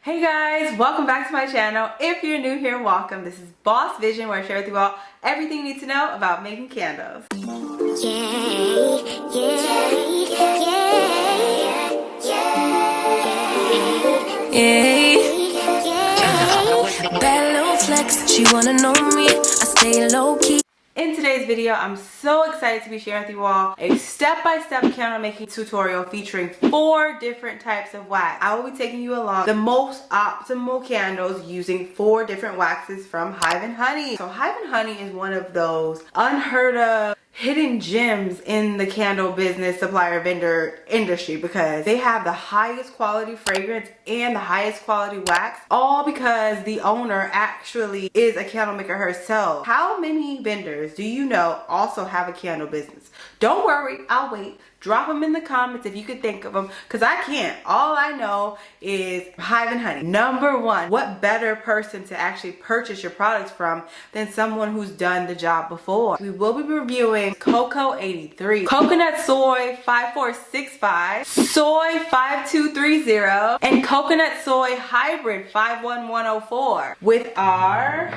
Hey guys, welcome back to my channel. If you're new here, welcome. This is Boss Vision, where I share with you all everything you need to know about making candles. Bad little flex, she wanna know me. I stay low key. In today's video, I'm so excited to be sharing with you all a step-by-step candle making tutorial featuring 4 different types of wax. I will be taking you along the most optimal candles using 4 different waxes from Hive and Honey. So Hive and Honey is one of those unheard of hidden gems in the candle business supplier vendor industry because they have the highest quality fragrance and the highest quality wax, all because the owner actually is a candle maker herself. How many vendors do you know also have a candle business? Don't worry, I'll wait. Drop them in the comments if you could think of them, because I can't. All I know is Hive and Honey. Number 1, what better person to actually purchase your products from than someone who's done the job before? We will be reviewing Cocoa 83, Coconut Soy 5465, Soy 5230, and Coconut Soy Hybrid 51104 with our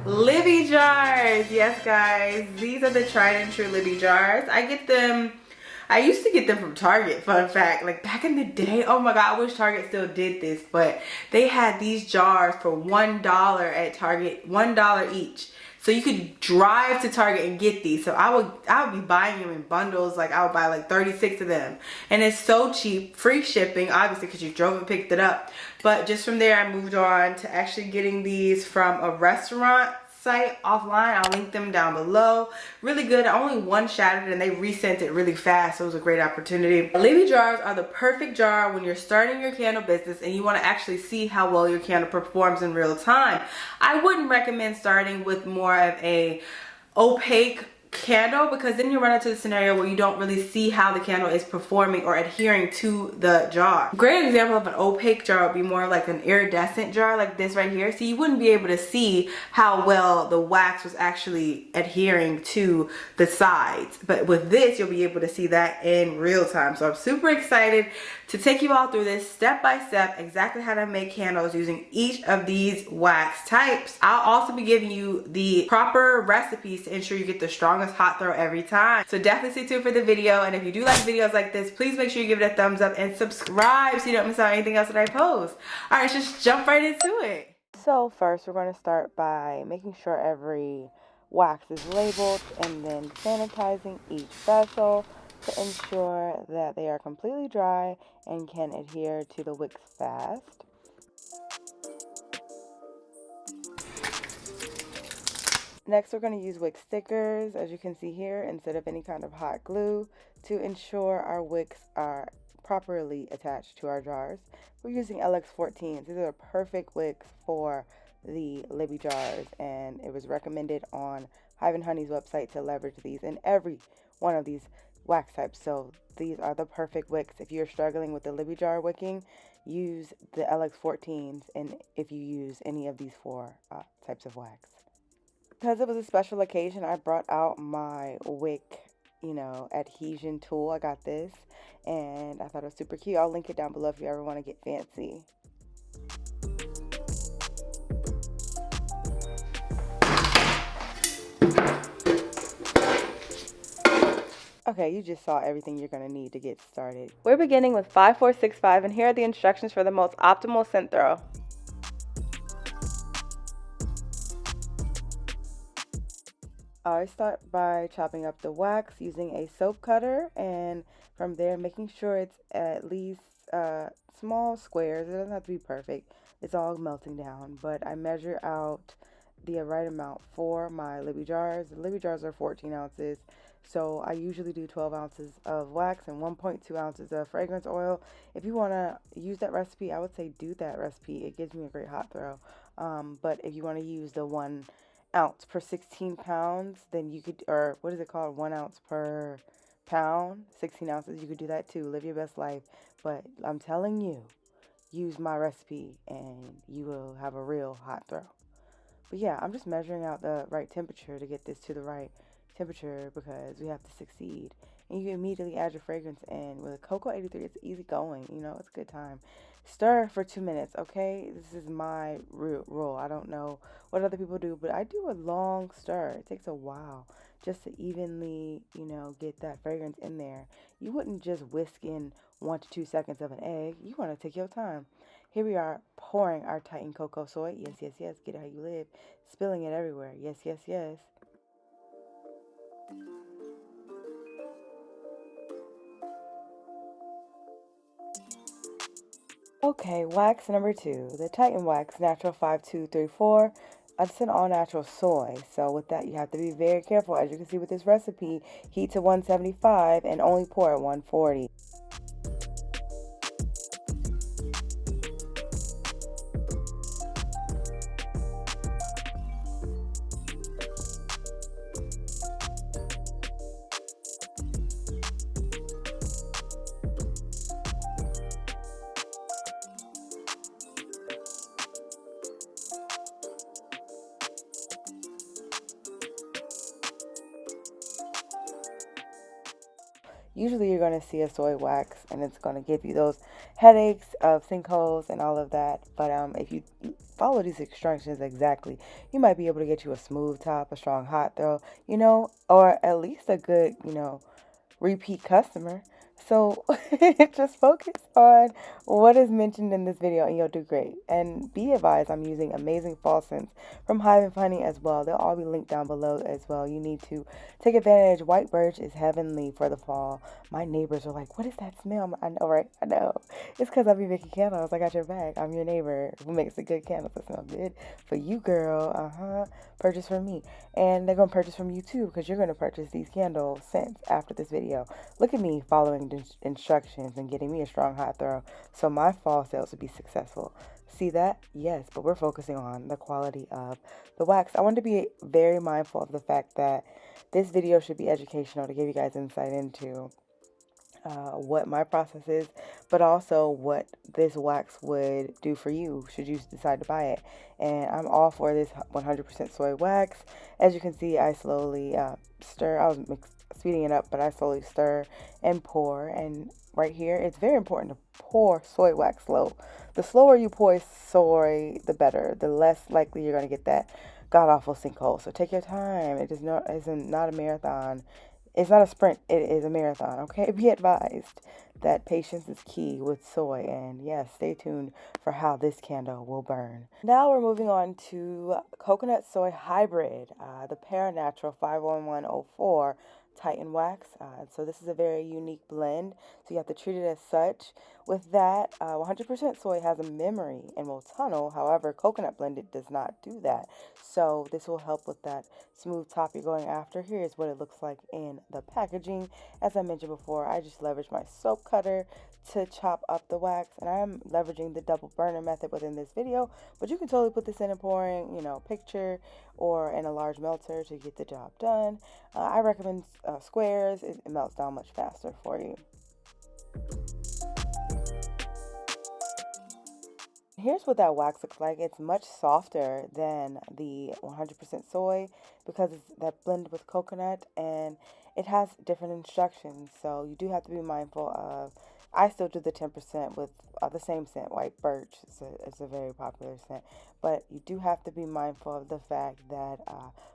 Libby jars. Yes guys, these are the tried and true Libby jars. I used to get them from Target, fun fact. Like back in the day, oh my god, I wish Target still did this, but they had these jars for $1 at Target, $1 each. So you could drive to Target and get these. So I would be buying them in bundles. Like I would buy like 36 of them. And it's so cheap, free shipping, obviously because you drove and picked it up. But just from there, I moved on to actually getting these from a restaurant site offline. I'll link them down below. Really good. Only one shattered and they resent it really fast, so it was a great opportunity. Libby jars are the perfect jar when you're starting your candle business and you want to actually see how well your candle performs in real time. I wouldn't recommend starting with more of a opaque candle, because then you run into the scenario where you don't really see how the candle is performing or adhering to the jar. Great example of an opaque jar would be more like an iridescent jar like this right here. So you wouldn't be able to see how well the wax was actually adhering to the sides, but with this you'll be able to see that in real time. So I'm super excited to take you all through this step by step, exactly how to make candles using each of these wax types. I'll also be giving you the proper recipes to ensure you get the strongest hot throw every time. So definitely stay tuned for the video, and if you do like videos like this, please make sure you give it a thumbs up and subscribe so you don't miss out on anything else that I post. All right, let's just jump right into it. So first we're going to start by making sure every wax is labeled and then sanitizing each vessel to ensure that they are completely dry and can adhere to the wicks fast. Next, we're going to use wick stickers, as you can see here, instead of any kind of hot glue, to ensure our wicks are properly attached to our jars. We're using LX14s. These are perfect wicks for the Libby jars, and it was recommended on Hive and Honey's website to leverage these in every one of these wax types. So these are the perfect wicks. If you're struggling with the Libby jar wicking, use the LX14s, and if you use any of these 4 types of wax. Because it was a special occasion, I brought out my wick, adhesion tool. I got this, and I thought it was super cute. I'll link it down below if you ever want to get fancy. Okay, you just saw everything you're going to need to get started. We're beginning with 5465, and here are the instructions for the most optimal scent throw. I start by chopping up the wax using a soap cutter, and from there making sure it's at least small squares. It doesn't have to be perfect. It's all melting down, but I measure out the right amount for my Libby jars. The Libby jars are 14 ounces, so I usually do 12 ounces of wax and 1.2 ounces of fragrance oil. If you want to use that recipe, I would say do that recipe. It gives me a great hot throw. But if you want to use the 1 ounce per 16 pounds, then you could, or what is it called, 1 ounce per pound, 16 ounces, you could do that too. Live your best life. But I'm telling you, use my recipe and you will have a real hot throw. But yeah, I'm just measuring out the right temperature to get this to the right temperature because we have to succeed. And you can immediately add your fragrance in. With a Cocoa 83, it's easy going, it's a good time. Stir for 2 minutes, okay? This is my rule. I don't know what other people do, but I do a long stir. It takes a while just to evenly, get that fragrance in there. You wouldn't just whisk in 1 to 2 seconds of an egg. You want to take your time. Here we are pouring our Titan cocoa soy. Yes, yes, yes. Get it how you live. Spilling it everywhere. Yes, yes, yes. Okay, wax number 2, the Titan Wax Natural 5234. It's an all natural soy. So with that, you have to be very careful. As you can see with this recipe, heat to 175 and only pour at 140. Usually you're going to see a soy wax and it's going to give you those headaches of sinkholes and all of that. But if you follow these instructions exactly, you might be able to get you a smooth top, a strong hot throw, or at least a good, repeat customer. So just focus on what is mentioned in this video and you'll do great. And be advised, I'm using amazing fall scents from Hive and Honey as well. They'll all be linked down below as well. You need to take advantage. White birch is heavenly for the fall. My neighbors are like, what is that smell? I know, right? I know. It's because I be making candles. I got your back. I'm your neighbor who makes the good candles that smell good for you, girl. Purchase from me. And they're going to purchase from you too because you're going to purchase these candle scents after this video. Look at me following the instructions and getting me a strong hot throw so my fall sales would be successful. See that? Yes, but we're focusing on the quality of the wax. I want to be very mindful of the fact that this video should be educational to give you guys insight into what my process is, but also what this wax would do for you should you decide to buy it. And I'm all for this 100% soy wax. As you can see, I slowly stir. I was speeding it up, but I slowly stir and pour. And right here, it's very important to pour soy wax slow. The slower you pour soy, the better. The less likely you're going to get that god-awful sinkhole. So take your time. It is not a marathon. It's not a sprint, it is a marathon, okay? Be advised that patience is key with soy. And yes, stay tuned for how this candle will burn. Now we're moving on to coconut soy hybrid, the Paranatural 51104 Titan wax. So this is a very unique blend, so you have to treat it as such. With that, 100% soy has a memory and will tunnel. However, coconut blended does not do that. So this will help with that smooth top you're going after. Here's what it looks like in the packaging. As I mentioned before, I just leveraged my soap cutter to chop up the wax, and I'm leveraging the double burner method within this video, but you can totally put this in a pouring, picture or in a large melter to get the job done. I recommend squares. It melts down much faster for you. Here's what that wax looks like. It's much softer than the 100% soy because it's that blend with coconut, and it has different instructions. So you do have to be mindful of. I still do the 10% with the same scent, white birch. It's a very popular scent. But you do have to be mindful of the fact that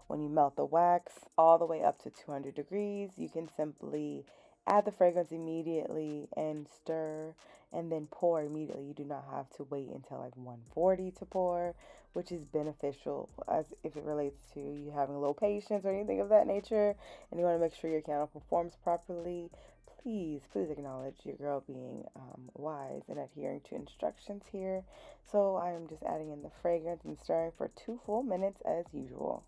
when you melt the wax all the way up to 200 degrees, you can simply add the fragrance immediately and stir and then pour immediately. You do not have to wait until like 140 to pour, which is beneficial as if it relates to you having low patience or anything of that nature, and you want to make sure your candle performs properly. Please acknowledge your girl being wise and adhering to instructions here. So I am just adding in the fragrance and stirring for 2 full minutes as usual.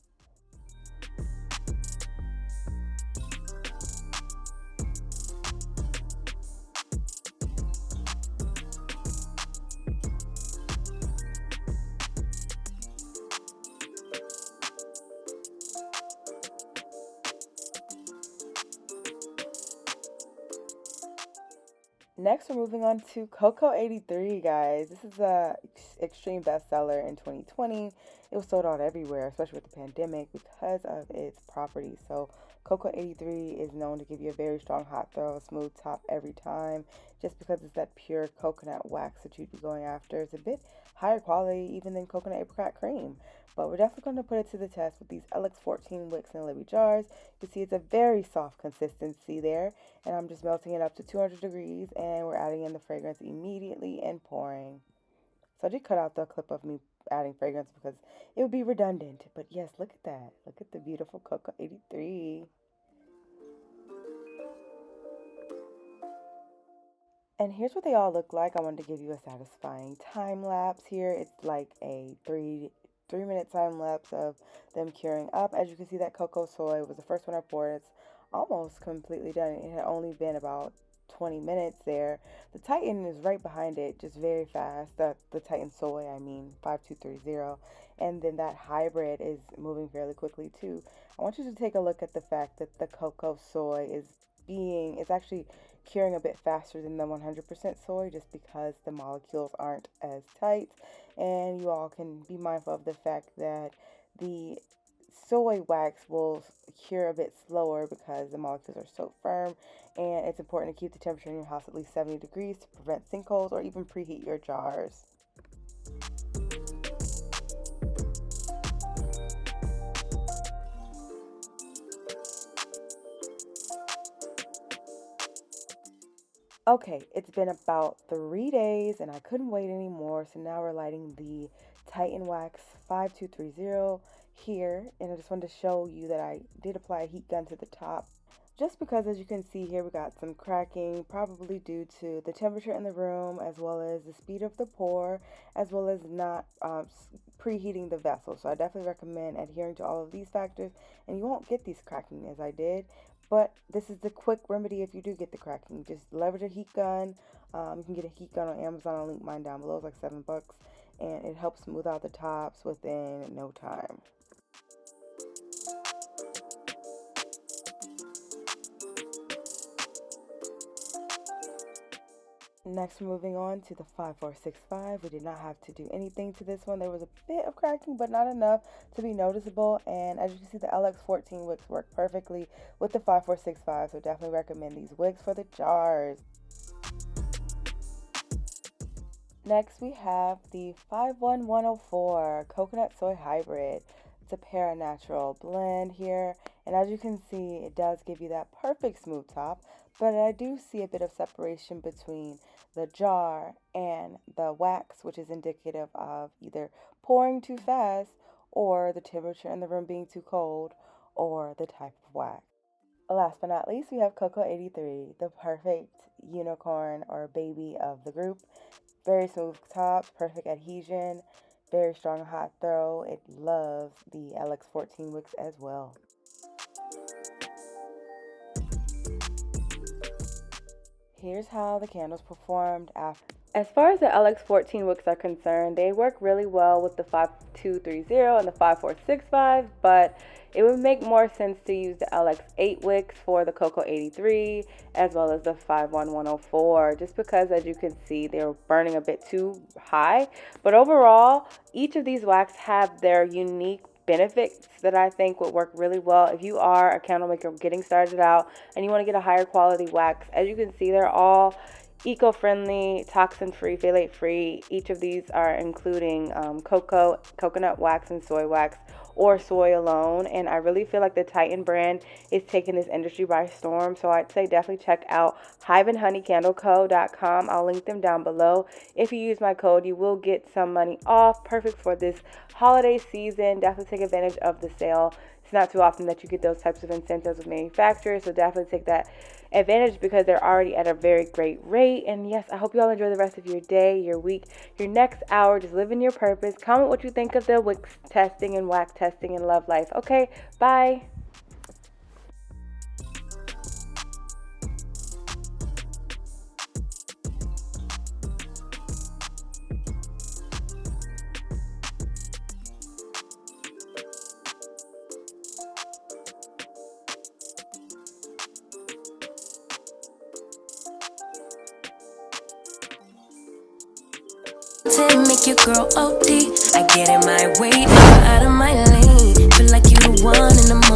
Next, we're moving on to Cocoa 83, guys. This is extreme bestseller in 2020. It was sold out everywhere, especially with the pandemic, because of its properties. So Cocoa 83 is known to give you a very strong hot throw, smooth top every time, just because it's that pure coconut wax that you'd be going after. It's a bit higher quality even than coconut apricot cream. But we're definitely going to put it to the test with these LX14 wicks and Libby jars. You can see it's a very soft consistency there. And I'm just melting it up to 200 degrees. And we're adding in the fragrance immediately and pouring. So I did cut out the clip of me adding fragrance because it would be redundant. But yes, look at that. Look at the beautiful Cocoa 83. And here's what they all look like. I wanted to give you a satisfying time lapse here. It's like a three-minute time lapse of them curing up. As you can see, that cocoa soy was the first one I poured. It's almost completely done. It had only been about 20 minutes there. The Titan is right behind it, just very fast. The Titan soy, I mean, 5230. And then that hybrid is moving fairly quickly too. I want you to take a look at the fact that the cocoa soy is actually curing a bit faster than the 100% soy, just because the molecules aren't as tight. And you all can be mindful of the fact that the soy wax will cure a bit slower because the molecules are so firm, and it's important to keep the temperature in your house at least 70 degrees to prevent sinkholes or even preheat your jars. Okay, it's been about 3 days and I couldn't wait anymore, so now we're lighting the Titan Wax 5230 here, and I just wanted to show you that I did apply a heat gun to the top, just because as you can see here we got some cracking, probably due to the temperature in the room as well as the speed of the pour, as well as not preheating the vessel. So I definitely recommend adhering to all of these factors, and you won't get these cracking as I did. But this is the quick remedy if you do get the cracking. Just leverage a heat gun. You can get a heat gun on Amazon. I'll link mine down below. It's like $7, and it helps smooth out the tops within no time. Next, we're moving on to the 5465. We did not have to do anything to this one. There was a bit of cracking, but not enough to be noticeable. And as you can see, the LX14 wicks work perfectly with the 5465. So definitely recommend these wicks for the jars. Next, we have the 51104 Coconut Soy Hybrid. It's a para-natural blend here. And as you can see, it does give you that perfect smooth top. But I do see a bit of separation between the jar and the wax, which is indicative of either pouring too fast or the temperature in the room being too cold or the type of wax. Last but not least, we have Cocoa 83, the perfect unicorn or baby of the group. Very smooth top, perfect adhesion, very strong hot throw. It loves the LX14 wicks as well. Here's how the candles performed after. As far as the LX14 wicks are concerned, they work really well with the 5230 and the 5465, but it would make more sense to use the LX8 wicks for the Cocoa 83 as well as the 51104, just because as you can see they're burning a bit too high. But overall, each of these wax have their unique benefits that I think would work really well if you are a candle maker getting started out and you want to get a higher quality wax. As you can see, they're all eco-friendly, toxin-free, phthalate-free. Each of these are including coconut wax and soy wax, or soy alone. And I really feel like the Titan brand is taking this industry by storm. So I'd say definitely check out hiveandhoneycandleco.com. I'll link them down below. If you use my code, you will get some money off. Perfect for this holiday season. Definitely take advantage of the sale. It's not too often that you get those types of incentives with manufacturers, so definitely take that advantage because they're already at a very great rate. And yes, I hope you all enjoy the rest of your day, your week, your next hour. Just living your purpose. Comment what you think of the wicks testing and wax testing and love life. Okay, bye. To make your girl OD. I get in my way, never out of my lane. Feel like you the one in the